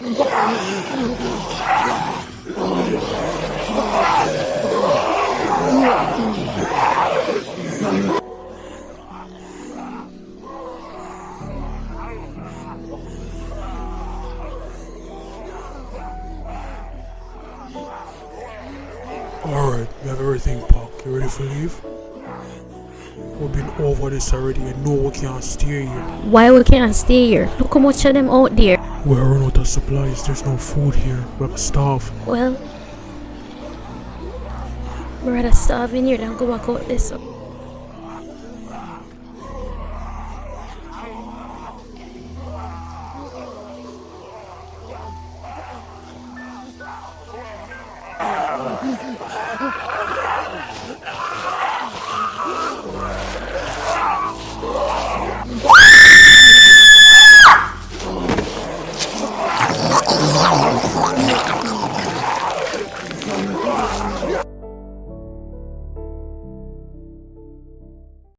Alright, we have everything packed. You ready for leave? We've been over this already and no we can't stay here. Why we can't stay here? Look how much of them out there. We're running out of supplies, there's no food here. We're starved. Well, I'd rather starve in here than go back out this way.